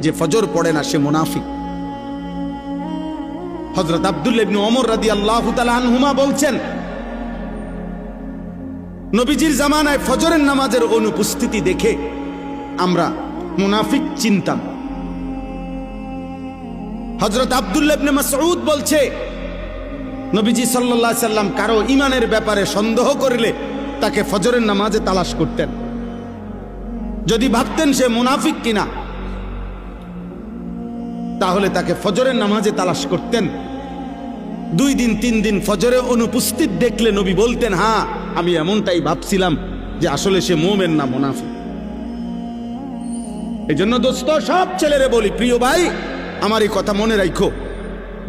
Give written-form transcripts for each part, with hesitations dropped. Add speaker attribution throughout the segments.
Speaker 1: যে ফজর পড়ে না সে মুনাফিক। হযরত আব্দুল্লাহ ইবনে ওমর রাদিয়াল্লাহু তাআলা আনহুমা বলছেন, নবীজির জামানায় ফজরের নামাজের অনুপস্থিতি দেখে আমরা মুনাফিক চিনতাম। হযরত আব্দুল্লাহ ইবনে মাসউদ বলছে, নবীজি সাল্লাল্লাহু আলাইহি সাল্লাম কারো ঈমানের ব্যাপারে সন্দেহ করলে তাকে ফজরের নামাজে তালাশ করতেন। যদি ভাবতেন সে মুনাফিক কিনা, তাহলে তাকে ফজরের নামাজে তালাশ করতেন। 2 দিন 3 দিন ফজরে অনুপস্থিত দেখলে নবী বলতেন, হ্যাঁ আমি এমনটাই ভাবছিলাম যে আসলে সে মুমিন না মুনাফিক। এই জন্য দোস্ত, সব ছেলেরে বলি, প্রিয় ভাই আমার এই কথা মনে রাখো,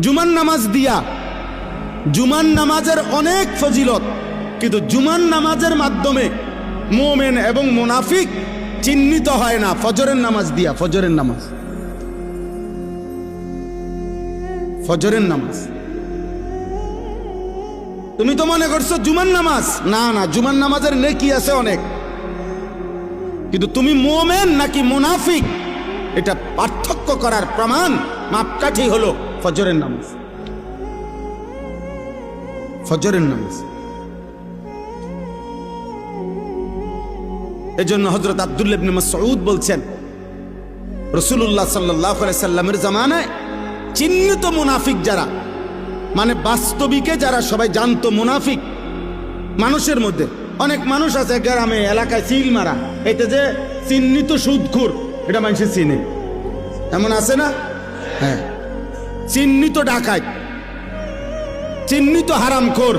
Speaker 1: জুমার নামাজ দিয়া, জুমার নামাজের অনেক ফজিলত, কিন্তু জুমার নামাজের মাধ্যমে মুমিন এবং মুনাফিক চিহ্নিত হয় না ফজরের নামাজ দিয়া। ফজরের নামাজ, ফজরের নামাজ তুমি তো মনে করছো জুমার নামাজ, না না, জুমার নামাজের নেকি আছে অনেক, কিন্তু তুমি মুমিন নাকি মুনাফিক এটা পার্থক্য করার প্রমাণ মাপকাঠি হলো ফজরের নামাজ। ফজরের নামাজ। এজন্য হযরত আব্দুল্লাহ ইবনে মাসউদ বলছেন, রাসূলুল্লাহ সাল্লাল্লাহু আলাইহি সাল্লামের জামানায় চিহ্নিত মুনাফিক যারা, মানে বাস্তবিকে যারা সবাই জানতো মুনাফিক, মানুষের মধ্যে অনেক মানুষ আছে গ্রামে এলাকায় সিল মারা, এটা যে চিহ্নিত সুদখোর, এটা মানুষে চিনে, এমন আছে না? হ্যাঁ, চিহ্নিত ডাকাত, চিহ্নিত হারামখোর,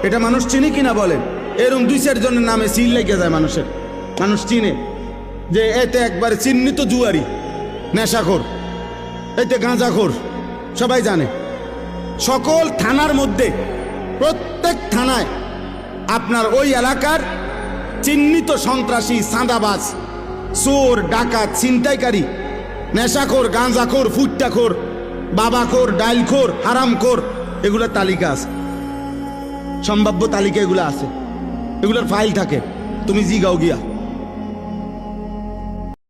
Speaker 1: এটা মানুষ চিনি কিনা বলেন? এরকম 2-4 জনের নামে সিল লেগে যায় মানুষের, মানুষ চিনে যে এতে একবার চিহ্নিত জুয়ারি, নেশাখোর, এতে গাঁজাখোর, সবাই জানে। সকল থানার মধ্যে, প্রত্যেক থানায় আপনার ওই এলাকার চিহ্নিত সন্ত্রাসী, চাঁদাবাজ, চোর, ডাকাত, ছিনতাইকারী, নেশাখোর, গাঁজাখোর, ফুট্টাখোর, বাবাখোর, ডাইলখোর, হারামখোর, এগুলোর তালিকা আছে, সম্ভাব্য তালিকা এগুলো আছে, এগুলোর ফাইল থাকে, তুমি জিগাও গিয়া।